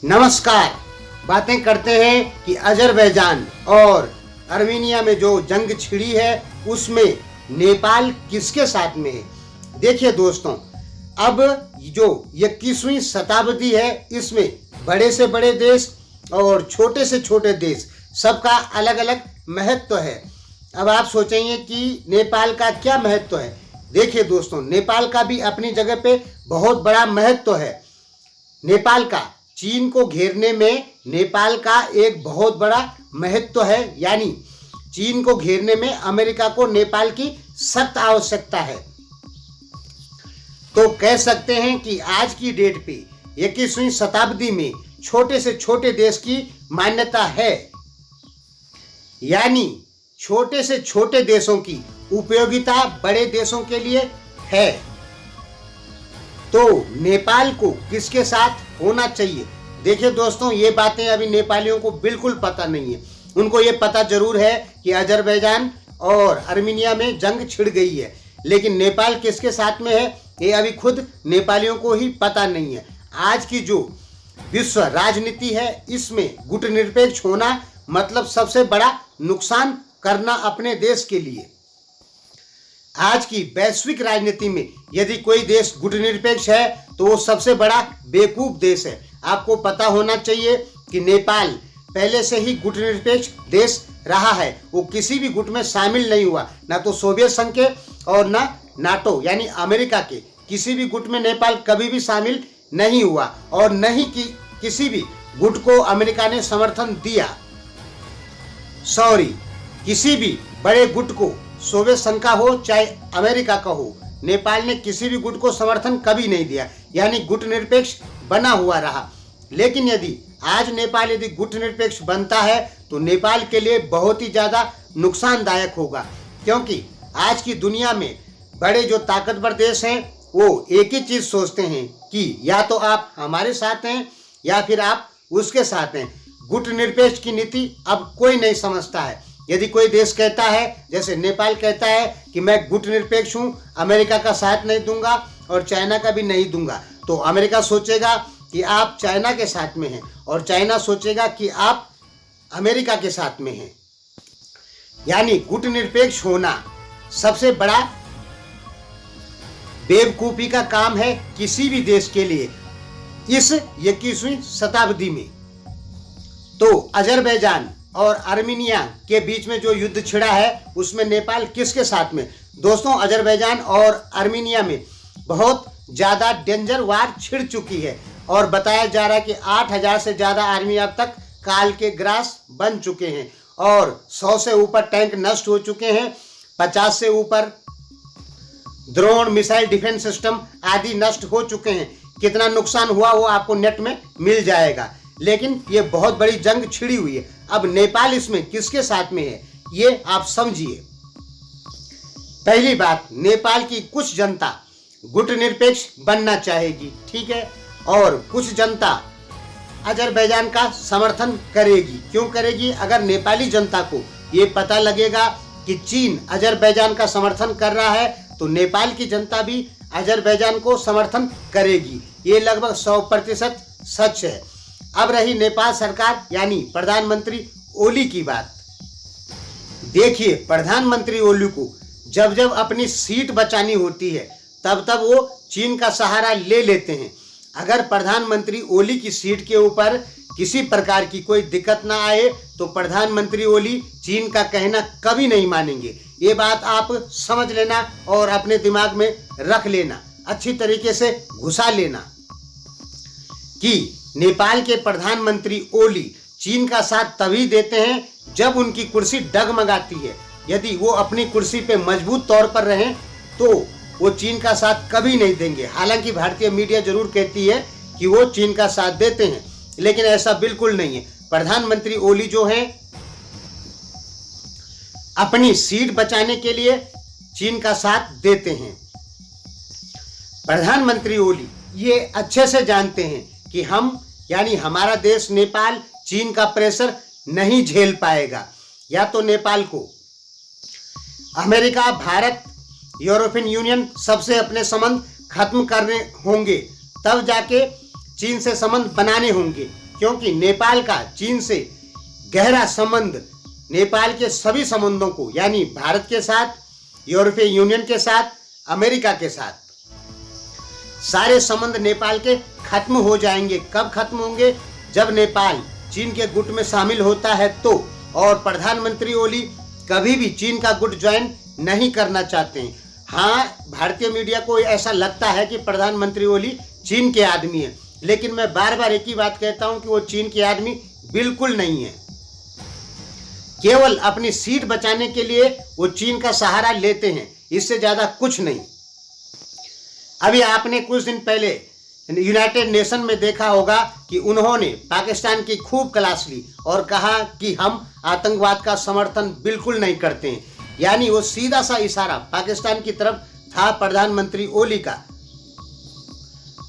नमस्कार। बातें करते हैं कि अजरबैजान और अर्मीनिया में जो जंग छिड़ी है उसमें नेपाल किसके साथ में है। देखिए दोस्तों, अब जो 21वीं शताब्दी है इसमें बड़े से बड़े देश और छोटे से छोटे देश सबका अलग अलग महत्व है। अब आप सोचेंगे कि नेपाल का क्या महत्व है। देखिए दोस्तों, नेपाल का भी अपनी जगह पे बहुत बड़ा महत्व है। नेपाल का चीन को घेरने में नेपाल का एक बहुत बड़ा महत्व है, यानी चीन को घेरने में अमेरिका को नेपाल की सख्त आवश्यकता है। तो कह सकते हैं कि आज की डेट पे 21वीं शताब्दी में छोटे से छोटे देश की मान्यता है, यानी छोटे से छोटे देशों की उपयोगिता बड़े देशों के लिए है। तो नेपाल को किसके साथ होना चाहिए। देखिए दोस्तों, ये बातें अभी नेपालियों को बिल्कुल पता नहीं है। उनको ये पता जरूर है कि अजरबैजान और अर्मीनिया में जंग छिड़ गई है, लेकिन नेपाल किसके साथ में है ये अभी खुद नेपालियों को ही पता नहीं है। आज की जो विश्व राजनीति है इसमें गुटनिरपेक्ष होना मतलब सबसे बड़ा नुकसान करना अपने देश के लिए। आज की वैश्विक राजनीति में यदि कोई देश गुटनिरपेक्ष है तो वो सबसे बड़ा बेवकूफ देश है। आपको पता होना चाहिए कि नेपाल पहले से ही गुटनिरपेक्ष देश रहा है। वो किसी भी गुट में शामिल नहीं हुआ, ना तो सोवियत संघ के और ना नाटो यानी अमेरिका के किसी भी गुट में नेपाल कभी भी शामिल नहीं हुआ, और न ही किसी भी गुट को अमेरिका ने समर्थन दिया। किसी भी बड़े गुट को, सोवियत संघ का हो चाहे अमेरिका का हो, नेपाल ने किसी भी गुट को समर्थन कभी नहीं दिया, यानी गुट निरपेक्ष बना हुआ रहा। लेकिन यदि आज नेपाल यदि गुट निरपेक्ष बनता है तो नेपाल के लिए बहुत ही ज़्यादा नुकसानदायक होगा, क्योंकि आज की दुनिया में बड़े जो ताकतवर देश हैं वो एक ही चीज़ सोचते हैं कि या तो आप हमारे साथ हैं या फिर आप उसके साथ हैं। गुट निरपेक्ष की नीति अब कोई नहीं समझता है। यदि कोई देश कहता है, जैसे नेपाल कहता है कि मैं गुट निरपेक्ष हूँ, अमेरिका का साथ नहीं दूंगा और चाइना का भी नहीं दूंगा, तो अमेरिका सोचेगा कि आप चाइना के साथ में हैं और चाइना सोचेगा कि आप अमेरिका के साथ में हैं। यानी गुट निरपेक्ष होना सबसे बड़ा बेवकूफ़ी का काम है किसी भी देश के लिए इस 21वीं शताब्दी में। तो अजरबैजान और अर्मीनिया के बीच में जो युद्ध छिड़ा है उसमें नेपाल किसके साथ में। दोस्तों, अजरबैजान और अर्मीनिया में बहुत ज़्यादा डेंजर वार छिड़ चुकी है और बताया जा रहा है कि 8000 से ज़्यादा आर्मी अब तक काल के ग्रास बन चुके हैं और 100 से ऊपर टैंक नष्ट हो चुके हैं, 50 से ऊपर ड्रोन मिसाइल डिफेंस सिस्टम आदि नष्ट हो चुके हैं। कितना नुकसान हुआ वो आपको नेट में मिल जाएगा, लेकिन ये बहुत बड़ी जंग छिड़ी हुई है। अब नेपाल इसमें किसके साथ में है ये आप समझिए। पहली बात, नेपाल की कुछ जनता गुट निरपेक्ष बनना चाहेगी, ठीक है, और कुछ जनता अजरबैजान का समर्थन करेगी। क्यों करेगी? अगर नेपाली जनता को ये पता लगेगा कि चीन अजरबैजान का समर्थन कर रहा है तो नेपाल की जनता भी अजरबैजान को समर्थन करेगी। ये लगभग 100% सच है। अब रही नेपाल सरकार यानी प्रधानमंत्री ओली की बात। देखिए, प्रधानमंत्री ओली को जब जब अपनी सीट बचानी होती है तब तब वो चीन का सहारा ले लेते हैं। अगर प्रधानमंत्री ओली की सीट के ऊपर किसी प्रकार की कोई दिक्कत ना आए तो प्रधानमंत्री ओली चीन का कहना कभी नहीं मानेंगे। ये बात आप समझ लेना और अपने दिमाग में रख लेना, अच्छी तरीके से घुसा लेना कि नेपाल के प्रधानमंत्री ओली चीन का साथ तभी देते हैं जब उनकी कुर्सी डगमगाती है। यदि वो अपनी कुर्सी पे मजबूत तौर पर रहें तो वो चीन का साथ कभी नहीं देंगे। हालांकि भारतीय मीडिया जरूर कहती है कि वो चीन का साथ देते हैं, लेकिन ऐसा बिल्कुल नहीं है। प्रधानमंत्री ओली जो हैं अपनी सीट बचाने के लिए चीन का साथ देते हैं। प्रधानमंत्री ओली ये अच्छे से जानते हैं कि हम यानी हमारा देश नेपाल चीन का प्रेशर नहीं झेल पाएगा। या तो नेपाल को अमेरिका, भारत, यूरोपियन यूनियन सबसे अपने संबंध खत्म करने होंगे, तब जाके चीन से संबंध बनाने होंगे। क्योंकि नेपाल का चीन से गहरा संबंध नेपाल के सभी संबंधों को, यानी भारत के साथ, यूरोपीय यूनियन के साथ, अमेरिका के साथ, सारे संबंध नेपाल के खत्म हो जाएंगे। कब खत्म होंगे? जब नेपाल चीन के गुट में शामिल होता है तो। और प्रधानमंत्री ओली कभी भी चीन का गुट ज्वाइन नहीं करना चाहते हैं। हाँ, भारतीय मीडिया को ऐसा लगता है कि प्रधानमंत्री ओली चीन के आदमी है, लेकिन मैं बार बार एक ही बात कहता हूं कि वो चीन के आदमी बिल्कुल नहीं है। केवल अपनी सीट बचाने के लिए वो चीन का सहारा लेते हैं, इससे ज्यादा कुछ नहीं। अभी आपने कुछ दिन पहले यूनाइटेड नेशन में देखा होगा कि उन्होंने पाकिस्तान की खूब क्लास ली और कहा कि हम आतंकवाद का समर्थन बिल्कुल नहीं करते हैं। यानी वो सीधा सा इशारा पाकिस्तान की तरफ था प्रधानमंत्री ओली का।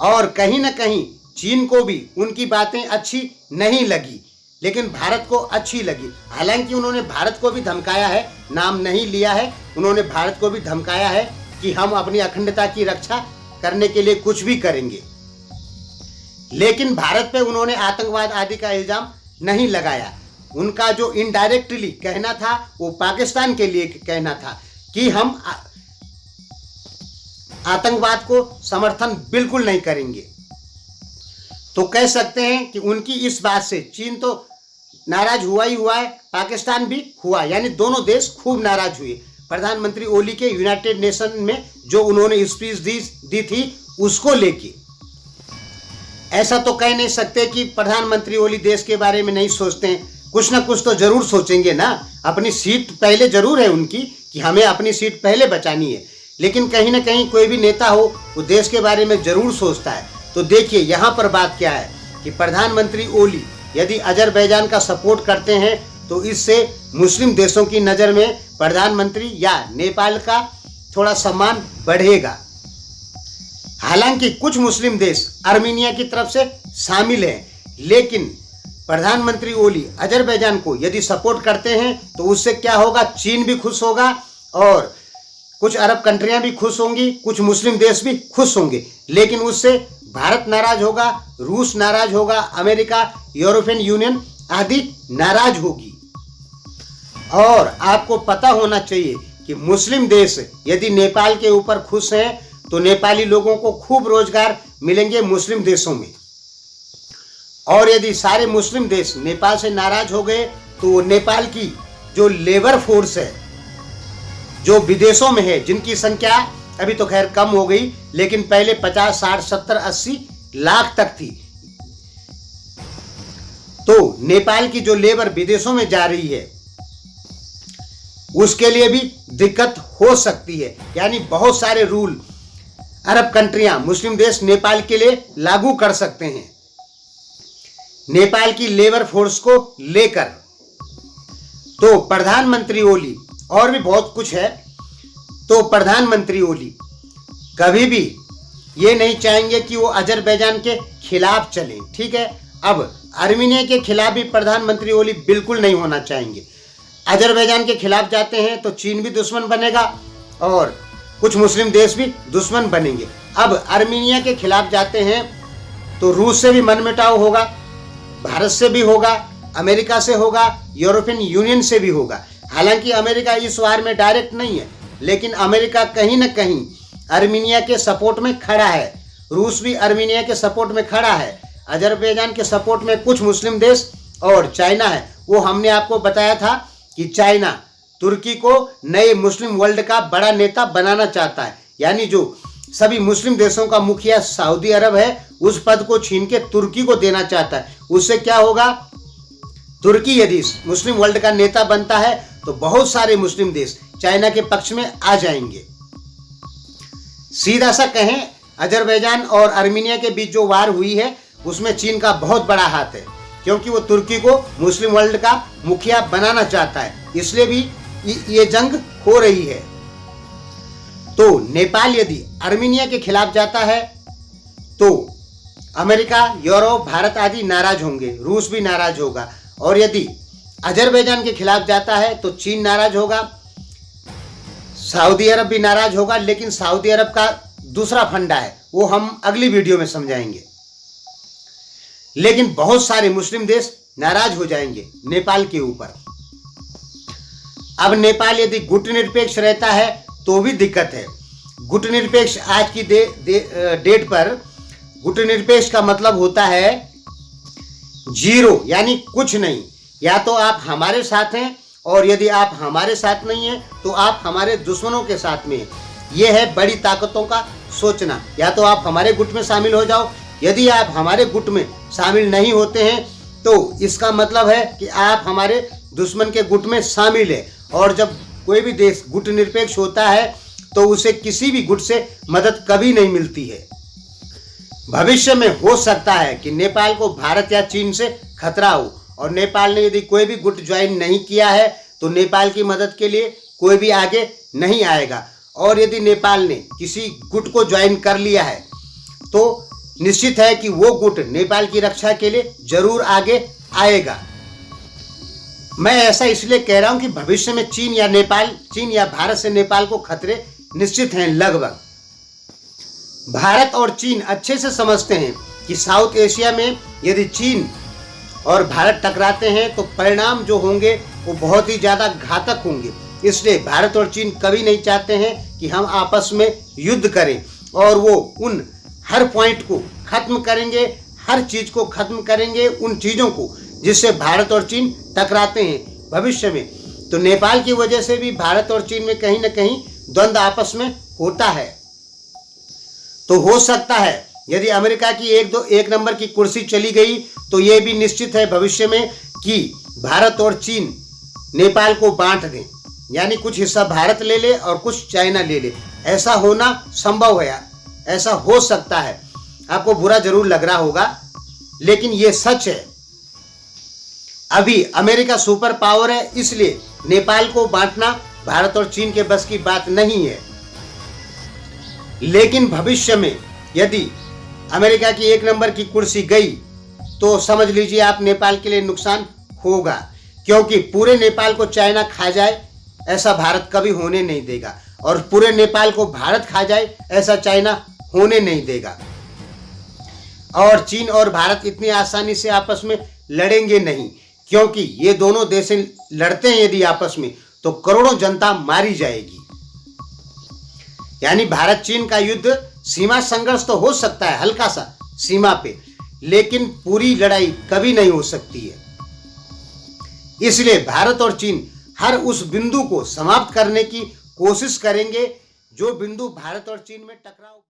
और कहीं ना कहीं चीन को भी उनकी बातें अच्छी नहीं लगी, लेकिन भारत को अच्छी लगी। हालांकि उन्होंने भारत को भी धमकाया है, नाम नहीं लिया है, उन्होंने भारत को भी धमकाया है कि हम अपनी अखंडता की रक्षा करने के लिए कुछ भी करेंगे। लेकिन भारत पे उन्होंने आतंकवाद आदि का इल्जाम नहीं लगाया। उनका जो इनडायरेक्टली कहना था वो पाकिस्तान के लिए कहना था कि हम आतंकवाद को समर्थन बिल्कुल नहीं करेंगे। तो कह सकते हैं कि उनकी इस बात से चीन तो नाराज हुआ ही हुआ है, पाकिस्तान भी हुआ, यानी दोनों देश खूब नाराज हुए प्रधानमंत्री ओली के यूनाइटेड नेशन में जो उन्होंने स्पीच दी थी उसको लेके। ऐसा तो कह नहीं सकते कि प्रधानमंत्री ओली देश के बारे में नहीं सोचते हैं, कुछ ना कुछ तो जरूर सोचेंगे ना। अपनी सीट पहले जरूर है उनकी कि हमें अपनी सीट पहले बचानी है, लेकिन कहीं ना कहीं कोई भी नेता हो वो देश के बारे में जरूर सोचता है। तो देखिए यहाँ पर बात क्या है कि प्रधानमंत्री ओली यदि अजरबैजान का सपोर्ट करते हैं तो इससे मुस्लिम देशों की नज़र में प्रधानमंत्री या नेपाल का थोड़ा सम्मान बढ़ेगा। हालांकि कुछ मुस्लिम देश आर्मीनिया की तरफ से शामिल हैं, लेकिन प्रधानमंत्री ओली अजरबैजान को यदि सपोर्ट करते हैं तो उससे क्या होगा, चीन भी खुश होगा और कुछ अरब कंट्रियां भी खुश होंगी, कुछ मुस्लिम देश भी खुश होंगे। लेकिन उससे भारत नाराज होगा, रूस नाराज होगा, अमेरिका, यूरोपियन यूनियन आदि नाराज होगी। और आपको पता होना चाहिए कि मुस्लिम देश यदि नेपाल के ऊपर खुश हैं तो नेपाली लोगों को खूब रोजगार मिलेंगे मुस्लिम देशों में। और यदि सारे मुस्लिम देश नेपाल से नाराज हो गए तो नेपाल की जो लेबर फोर्स है जो विदेशों में है, जिनकी संख्या अभी तो खैर कम हो गई, लेकिन पहले 50, 60, 70, 80 लाख तक थी, तो नेपाल की जो लेबर विदेशों में जा रही है उसके लिए भी दिक्कत हो सकती है। यानी बहुत सारे रूल अरब कंट्रियां, मुस्लिम देश नेपाल के लिए लागू कर सकते हैं नेपाल की लेबर फोर्स को लेकर। तो प्रधानमंत्री ओली, और भी बहुत कुछ है, तो प्रधानमंत्री ओली कभी भी ये नहीं चाहेंगे कि वो अजरबैजान के खिलाफ चलें, ठीक है। अब आर्मीनिया के खिलाफ भी प्रधानमंत्री ओली बिल्कुल नहीं होना चाहेंगे। अजरबैजान के खिलाफ जाते हैं तो चीन भी दुश्मन बनेगा और कुछ मुस्लिम देश भी दुश्मन बनेंगे। अब आर्मीनिया के खिलाफ जाते हैं तो रूस से भी मनमुटाव होगा, भारत से भी होगा, अमेरिका से होगा, यूरोपियन यूनियन से भी होगा। हालांकि अमेरिका इस वार में डायरेक्ट नहीं है, लेकिन अमेरिका कहीं ना कहीं आर्मीनिया के सपोर्ट में खड़ा है, रूस भी आर्मीनिया के सपोर्ट में खड़ा है, अजरबैजान के सपोर्ट में कुछ मुस्लिम देश और चाइना है। वो हमने आपको बताया था कि चाइना तुर्की को नए मुस्लिम वर्ल्ड का बड़ा नेता बनाना चाहता है, यानी जो सभी मुस्लिम देशों का मुखिया सऊदी अरब है उस पद को छीन के तुर्की को देना चाहता है। उससे क्या होगा, तुर्की यदि मुस्लिम वर्ल्ड का नेता बनता है तो बहुत सारे मुस्लिम देश चाइना के पक्ष में आ जाएंगे। सीधा सा कहें, अजरबैजान और आर्मीनिया के बीच जो वार हुई है उसमें चीन का बहुत बड़ा हाथ है, क्योंकि वो तुर्की को मुस्लिम वर्ल्ड का मुखिया बनाना चाहता है, इसलिए भी ये जंग हो रही है। तो नेपाल यदि आर्मीनिया के खिलाफ जाता है तो अमेरिका, यूरोप, भारत आदि नाराज होंगे, रूस भी नाराज होगा। और यदि अजरबैजान के खिलाफ जाता है तो चीन नाराज होगा, सऊदी अरब भी नाराज होगा। लेकिन सऊदी अरब का दूसरा फंडा है, वो हम अगली वीडियो में समझाएंगे। लेकिन बहुत सारे मुस्लिम देश नाराज हो जाएंगे नेपाल के ऊपर। अब नेपाल यदि गुटनिरपेक्ष रहता है तो भी दिक्कत है। गुटनिरपेक्ष आज की डेट पर गुटनिरपेक्ष का मतलब होता है जीरो, यानी कुछ नहीं। या तो आप हमारे साथ हैं और यदि आप हमारे साथ नहीं हैं तो आप हमारे दुश्मनों के साथ में हैं। यह है बड़ी ताकतों का सोचना। या तो आप हमारे गुट में शामिल हो जाओ, यदि आप हमारे गुट में शामिल नहीं होते हैं तो इसका मतलब है कि आप हमारे दुश्मन के गुट में शामिल है। और जब कोई भी देश गुट निरपेक्ष होता है तो उसे किसी भी गुट से मदद कभी नहीं मिलती है। भविष्य में हो सकता है कि नेपाल को भारत या चीन से खतरा हो और नेपाल ने यदि कोई भी गुट ज्वाइन नहीं किया है तो नेपाल की मदद के लिए कोई भी आगे नहीं आएगा। और यदि नेपाल ने किसी गुट को ज्वाइन कर लिया है तो निश्चित है कि वो गुट नेपाल की रक्षा के लिए जरूर आगे आएगा। मैं ऐसा इसलिए कह रहा हूं कि भविष्य में चीन या भारत से नेपाल को खतरे निश्चित हैं। लगभग भारत और चीन अच्छे से समझते हैं कि साउथ एशिया में यदि चीन और भारत टकराते हैं तो परिणाम जो होंगे वो बहुत ही ज़्यादा घातक होंगे। इसलिए भारत और चीन कभी नहीं चाहते हैं कि हम आपस में युद्ध करें और वो उन हर पॉइंट को खत्म करेंगे, हर चीज़ को खत्म करेंगे, उन चीज़ों को जिससे भारत और चीन टकराते हैं भविष्य में। तो नेपाल की वजह से भी भारत और चीन में कहीं ना कहीं द्वंद्व आपस में होता है। तो हो सकता है यदि अमेरिका की एक नंबर की कुर्सी चली गई तो ये भी निश्चित है भविष्य में कि भारत और चीन नेपाल को बांट दें, यानी कुछ हिस्सा भारत ले ले और कुछ चाइना ले ले। ऐसा होना संभव है, ऐसा हो सकता है। आपको बुरा जरूर लग रहा होगा लेकिन ये सच है। अभी अमेरिका सुपर पावर है, इसलिए नेपाल को बांटना भारत और चीन के बस की बात नहीं है। लेकिन भविष्य में यदि अमेरिका की एक नंबर की कुर्सी गई तो समझ लीजिए आप नेपाल के लिए नुकसान होगा, क्योंकि पूरे नेपाल को चाइना खा जाए ऐसा भारत कभी होने नहीं देगा और पूरे नेपाल को भारत खा जाए ऐसा चाइना होने नहीं देगा। और चीन और भारत इतनी आसानी से आपस में लड़ेंगे नहीं, क्योंकि ये दोनों देश लड़ते हैं यदि आपस में तो करोड़ों जनता मारी जाएगी। यानी भारत चीन का युद्ध सीमा संघर्ष तो हो सकता है हल्का सा सीमा पे, लेकिन पूरी लड़ाई कभी नहीं हो सकती है। इसलिए भारत और चीन हर उस बिंदु को समाप्त करने की कोशिश करेंगे जो बिंदु भारत और चीन में टकराव